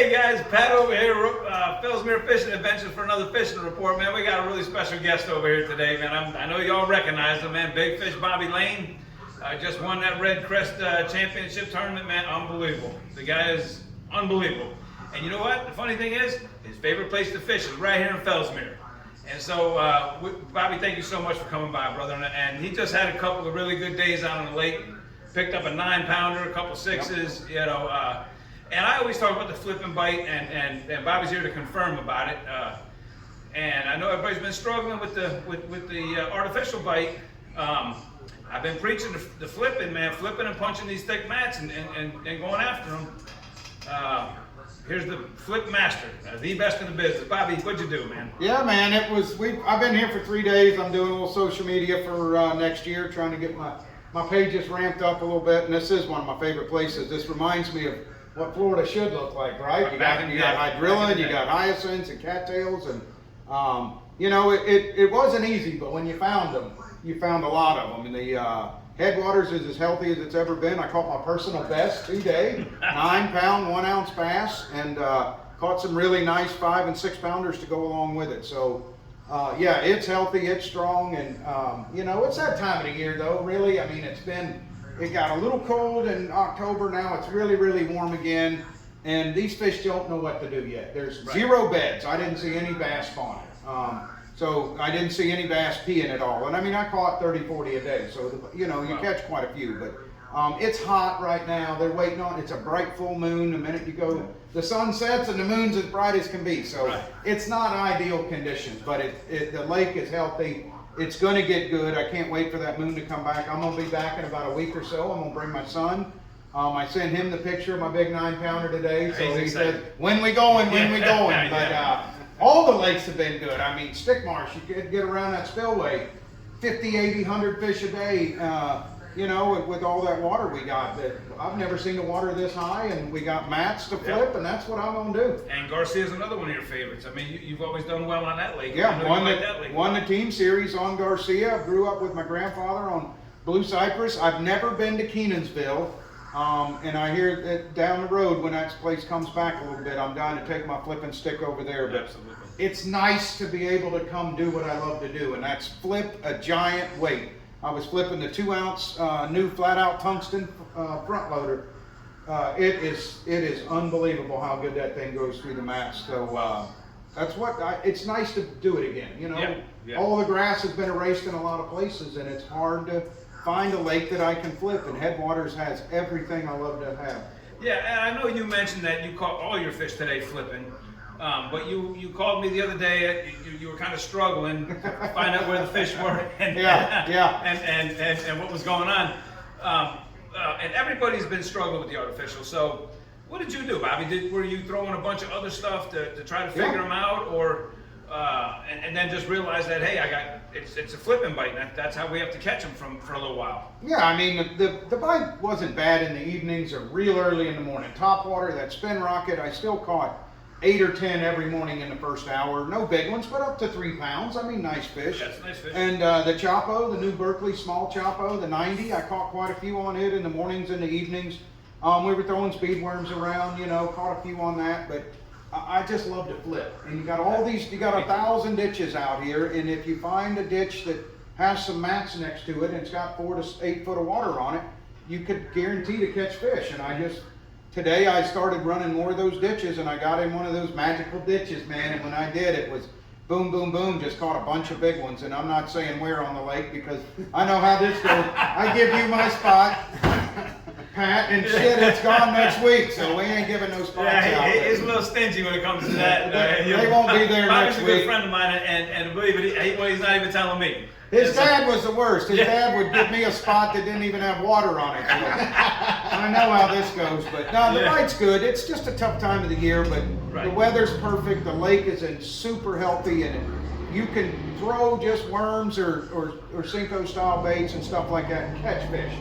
Hey guys, Pat over here, Fellsmere Fishing Adventures for another fishing report, man. We got a really special guest over here today, man. I know y'all recognize him, man. Big Fish Bobby Lane just won that Red Crest Championship tournament, man. Unbelievable. The guy is unbelievable. And you know what? The funny thing is, his favorite place to fish is right here in Fellsmere. And so, Bobby, thank you so much for coming by, brother. And he just had a couple of really good days out on the lake. Picked up a 9-pounder, a couple 6s, you know. And I always talk about the flip and bite, and Bobby's here to confirm about it. And I know everybody's been struggling with the artificial bite. I've been preaching the flipping, man, flipping and punching these thick mats and going after them. Here's the Flip Master, the best in the business. Bobby, what'd you do, man? Yeah, man, I've been here for 3 days. I'm doing a little social media for next year, trying to get my pages ramped up a little bit, and this is one of my favorite places. This reminds me of what Florida should look like, right? You got hydrilla, you got hyacinths and cattails, and you know, it wasn't easy, but when you found them, you found a lot of them. And the Headwaters is as healthy as it's ever been. I caught my personal best today, 9-pound, 1-ounce bass, and caught some really nice 5- and 6-pounders to go along with it. So yeah, it's healthy, it's strong, and you know, it's that time of the year though, really. I mean, it got a little cold in October. Now it's really, really warm again, and these fish don't know what to do yet. There's zero beds. I didn't see any bass spawning. So I didn't see any bass peeing at all. And I mean, I caught 30, 40 a day. So, you know, you catch quite a few, but it's hot right now. They're waiting on, it's a bright full moon. The minute you go, the sun sets and the moon's as bright as can be. So it's not ideal conditions, but the lake is healthy. It's going to get good. I can't wait for that moon to come back. I'm going to be back in about a week or so. I'm going to bring my son. I sent him the picture of my big 9-pounder today. So he said, when we going, when we going. But all the lakes have been good. I mean, Stick Marsh, you could get around that spillway, 50, 80, 100 fish a day. You know, with all that water we got, I've never seen the water this high, and we got mats to flip, and that's what I'm gonna do. And Garcia's another one of your favorites. I mean, you've always done well on that lake. Yeah, won the team series on Garcia. I grew up with my grandfather on Blue Cypress. I've never been to Kenansville, and I hear that down the road when that place comes back a little bit, I'm down to take my flipping stick over there. But absolutely. It's nice to be able to come do what I love to do, and that's flip a giant weight. I was flipping the 2-ounce new flat-out tungsten front loader. It is unbelievable how good that thing goes through the mats. So that's it's nice to do it again. You know, all the grass has been erased in a lot of places, and it's hard to find a lake that I can flip. And Headwaters has everything I love to have. Yeah, and I know you mentioned that you caught all your fish today flipping. But you called me the other day. You were kind of struggling to find out where the fish were and what was going on. And everybody's been struggling with the artificial. So what did you do, Bobby? Were you throwing a bunch of other stuff to try to figure them out, or and then just realize that, hey, it's a flipping bite, and that's how we have to catch them for a little while? Yeah, I mean, the bite wasn't bad in the evenings or real early in the morning. Top water, that spin rocket, I still caught 8 or 10 every morning in the first hour. No big ones, but up to 3 pounds. I mean, nice fish. That's nice fish. And the Chapo, the new Berkeley small Chapo, the 90, I caught quite a few on it in the mornings and the evenings. We were throwing speed worms around, you know, caught a few on that, but I just love to flip. And you got all these, you got 1,000 ditches out here, and if you find a ditch that has some mats next to it and it's got 4 to 8 foot of water on it, you could guarantee to catch fish. And today I started running more of those ditches, and I got in one of those magical ditches, man, and when I did, it was boom, boom, boom, just caught a bunch of big ones. And I'm not saying where on the lake because I know how this goes. I give you my spot, Pat, and shit, it's gone next week, so we ain't giving no spots out. He's a little stingy when it comes to that. They won't be there next Bobby's week. a good friend of mine, and believe it, he's not even telling me. His dad was the worst. His dad would give me a spot that didn't even have water on it. So I know how this goes, but no, the bite's good. It's just a tough time of the year, but the weather's perfect. The lake is in super healthy, and you can throw just worms or Cinco style baits and stuff like that and catch fish.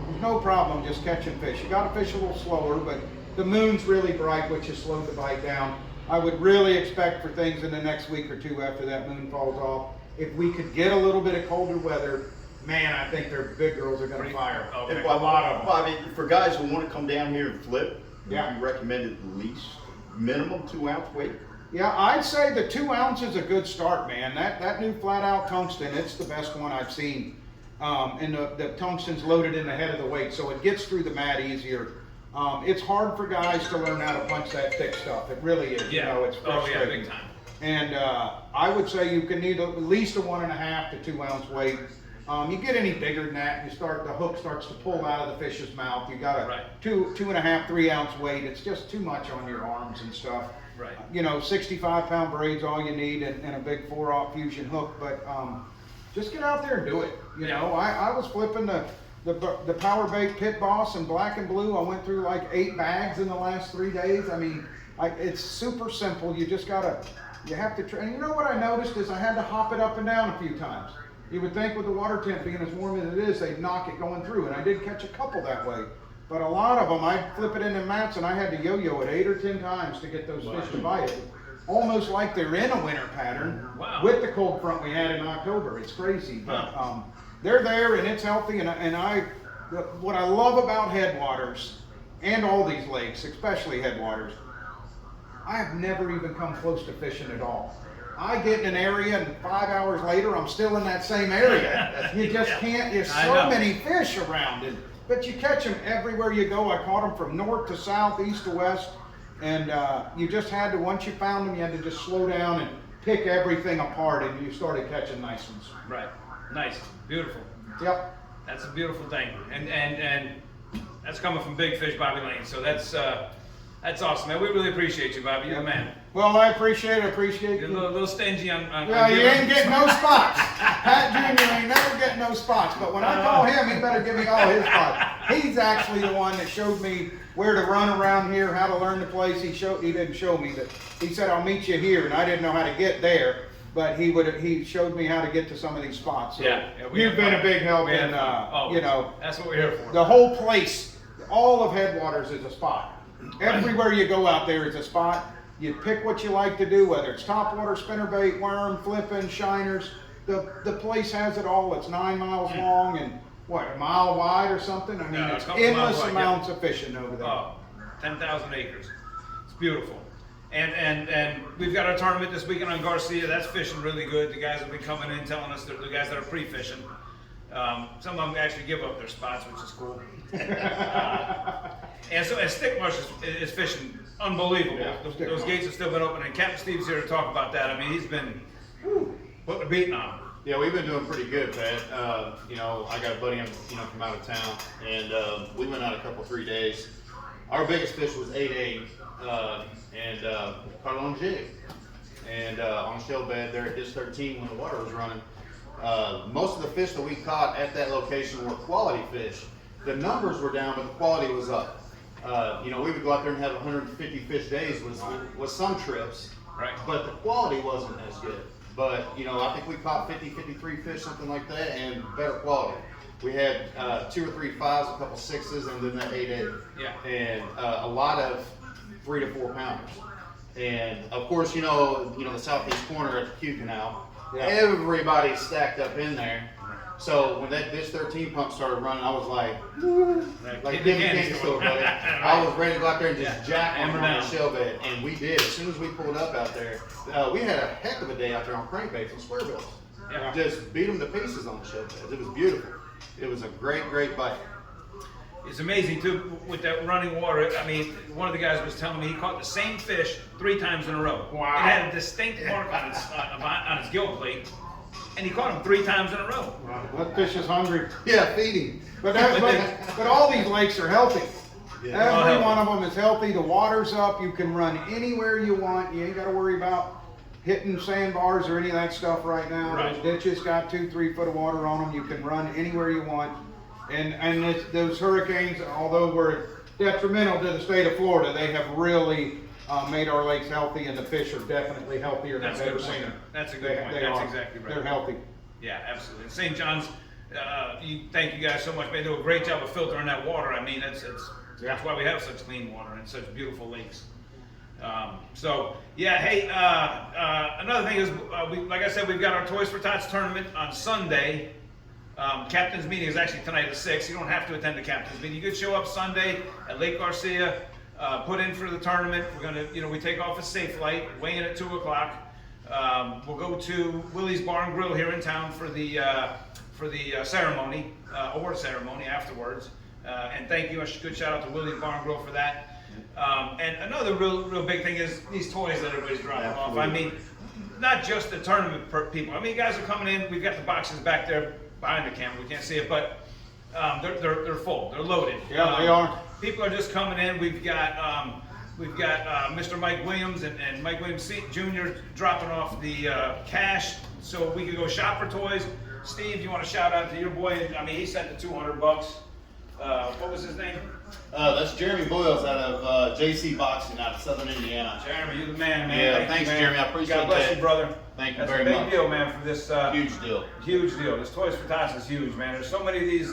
There's no problem just catching fish. You got to fish a little slower, but the moon's really bright, which has slowed the bite down. I would really expect for things in the next week or two after that moon falls off. If we could get a little bit of colder weather, man, I think their big girls are going to fire. A lot of them. Bobby, for guys who want to come down here and flip, you recommend at least minimum 2 ounce weight? Yeah, I'd say the 2 ounce is a good start, man. That new flat out tungsten, it's the best one I've seen. And the tungsten's loaded in the head of the weight, so it gets through the mat easier. It's hard for guys to learn how to punch that thick stuff. It really is. Yeah. You know, it's frustrating. Oh, yeah, big time. And I would say you can need at least a 1.5 to 2 ounce weight. You get any bigger than that, the hook starts to pull out of the fish's mouth. You got a Right. 2.5, 3 ounce weight. It's just too much on your arms and stuff. Right. You know, 65-pound braid's all you need, and a big 4/0 fusion hook. But just get out there and do it. You know, I was flipping the Power Bait Pit Boss in black and blue. I went through like 8 bags in the last 3 days. I mean, it's super simple. You just you have to try. And you know what I noticed is I had to hop it up and down a few times. You would think with the water temp being as warm as it is, they'd knock it going through, and I did catch a couple that way. But a lot of them, I'd flip it into mats, and I had to yo-yo it 8 or 10 times to get those fish to bite it. Almost like they're in a winter pattern. Wow. With the cold front we had in October. It's crazy, but they're there and it's healthy. What I love about Headwaters and all these lakes, especially Headwaters, I have never even come close to fishing at all. I get in an area and 5 hours later I'm still in that same area. You just can't. There's so many fish around it, but you catch them everywhere you go. I caught them from north to south, east to west. And you just had to, once you found them, you had to just slow down and pick everything apart, and you started catching nice ones. Right. Nice. Beautiful. Yep. That's a beautiful thing. And that's coming from Big Fish Bobby Lane. So that's awesome, man. We really appreciate you, Bobby. You're the man. Well, I appreciate it. You're a little stingy on yeah, you ain't getting no spots. Pat Jr. ain't never getting no spots. But when I call him, he better give me all his spots. He's actually the one that showed me where to run around here, how to learn the place. He didn't show me that. He said, "I'll meet you here," and I didn't know how to get there. But he showed me how to get to some of these spots. So you've been a big help in, you know. That's what we're here for. The whole place, all of Headwaters is a spot. Everywhere you go out there is a spot. You pick what you like to do, whether it's topwater, spinnerbait, worm, flipping, shiners. The place has it all. It's 9 miles long and what, a mile wide or something? I mean, it's endless amounts of fishing over there. Oh, 10,000 acres. It's beautiful. And we've got our tournament this weekend on Garcia. That's fishing really good. The guys have been coming in telling us, the guys that are pre-fishing. Some of them actually give up their spots, which is cool. And Stick Marsh is fishing unbelievable. Yeah, those gates have still been open, and Captain Steve's here to talk about that. I mean, he's been putting a beating on them. Yeah, we've been doing pretty good, Pat. You know, I got a buddy, from out of town, and we went out 3 days. Our biggest fish was 8/8, and caught it on a jig, and on a shell bed there at Dish 13 when the water was running. Most of the fish that we caught at that location were quality fish. The numbers were down, but the quality was up. You know, we would go out there and have 150 fish days with some trips, Right. but the quality wasn't as good. But, you know, I think we caught 53 fish, something like that, and better quality. We had 2 or 3 5s, a couple 6s, and then that 8/8. Yeah. And a lot of 3 to 4 pounders. And of course, you know the southeast corner at the Q Canal, everybody stacked up in there. So when that Dish 13 pump started running, I was like candy store, buddy. I was ready to go out there and just jack on the shell bed, and we did. As soon as we pulled up out there, we had a heck of a day out there on crankbaits and square bills. Yeah. Just beat them to pieces on the shell beds. It was beautiful. It was a great bite. It's amazing too with that running water. I mean, one of the guys was telling me he caught the same fish 3 times in a row. Wow. It had a distinct mark on its gill plate, and he caught him 3 times in a row. That fish is hungry. Yeah, feeding. But all these lakes are healthy. Yeah. Every one of them is healthy. The water's up. You can run anywhere you want. You ain't got to worry about hitting sandbars or any of that stuff right now. Right. Those ditches got 2-3 foot of water on them. You can run anywhere you want. And those hurricanes, although were detrimental to the state of Florida, they have really made our lakes healthy, and the fish are definitely healthier than I've ever seen them. That's a good point. That's exactly right. They're healthy. Yeah, absolutely. St. John's, thank you guys so much. They do a great job of filtering that water. I mean, that's why we have such clean water and such beautiful lakes. So yeah, hey, another thing is, like I said, we've got our Toys for Tots tournament on Sunday. Captain's meeting is actually tonight at 6. You don't have to attend the captain's meeting. You could show up Sunday at Lake Garcia. put in for the tournament. We're gonna, we take off at Safe Light, weigh in at 2 o'clock. We'll go to Willie's Bar and Grill here in town for the ceremony, award ceremony afterwards. And thank you, a good shout out to Willie's Bar and Grill for that. And another real big thing is these toys that everybody's dropping off. I mean, not just the tournament people. I mean, guys are coming in. We've got the boxes back there behind the camera. We can't see it, but they're full. They're loaded. Yeah, they are. People are just coming in. We've got Mr. Mike Williams and Mike Williams Jr. dropping off the cash so we could go shop for toys. Steve, you want to shout out to your boy? I mean, he sent the $200. What was his name? That's Jeremy Boyles out of JC Boxing out of Southern Indiana. Jeremy, you the man, man. Yeah, thanks, man. Jeremy. I appreciate God bless that. you, brother. Thank you That's very a big much. deal, man, for this. Huge deal. Huge deal. This Toys for Tots is huge, man. There's so many of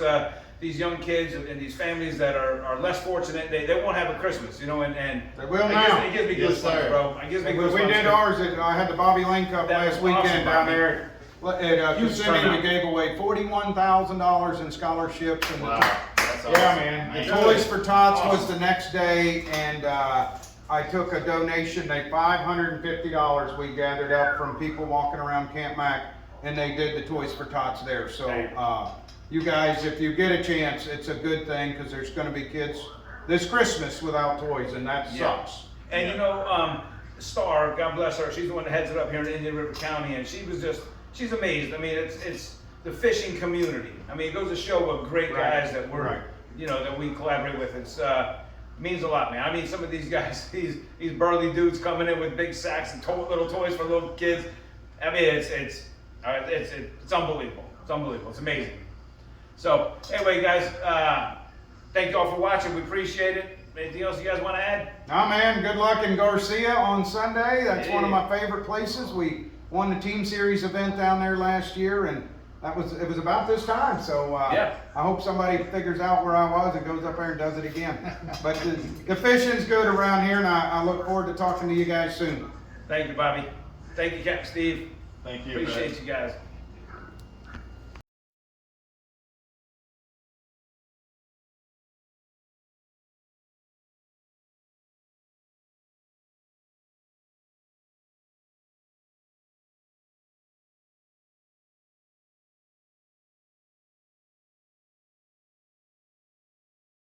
these young kids and these families that are less fortunate. They won't have a Christmas, and They will it now. Gives me Yes, goosebumps, sir. bro. It gives me We goosebumps. did ours. I had the Bobby Lane Cup That last was awesome, weekend down Bobby. there at Huge Kissimmee. We turnout. gave away $41,000 in scholarships. And Wow. That's awesome. yeah, man. The Nice. Toys for Tots was Awesome. the next day, and I took a donation. $550 we gathered up from people walking around Camp Mac, and they did the Toys for Tots there. So you guys, if you get a chance, it's a good thing because there's going to be kids this Christmas without toys, and that Yeah. sucks. And Star, God bless her, she's the one that heads it up here in Indian River County, and she's amazed. I mean, it's the fishing community. I mean, it goes to show what great guys that we're, that we collaborate with. It's means a lot, man. I mean, some of these guys, these burly dudes coming in with big sacks and little toys for little kids. I mean, it's unbelievable. It's unbelievable. It's amazing. So anyway, guys, thank you all for watching. We appreciate it. Anything else you guys want to add? Nah, man, good luck in Garcia on Sunday. That's one of Yeah. my favorite places. We won the Team Series event down there last year, and it was about this time. So Yeah. I hope somebody figures out where I was and goes up there and does it again. But the fishing's good around here, and I look forward to talking to you guys soon. Thank you, Bobby. Thank you, Captain Steve. Thank you. Appreciate Pat. you guys.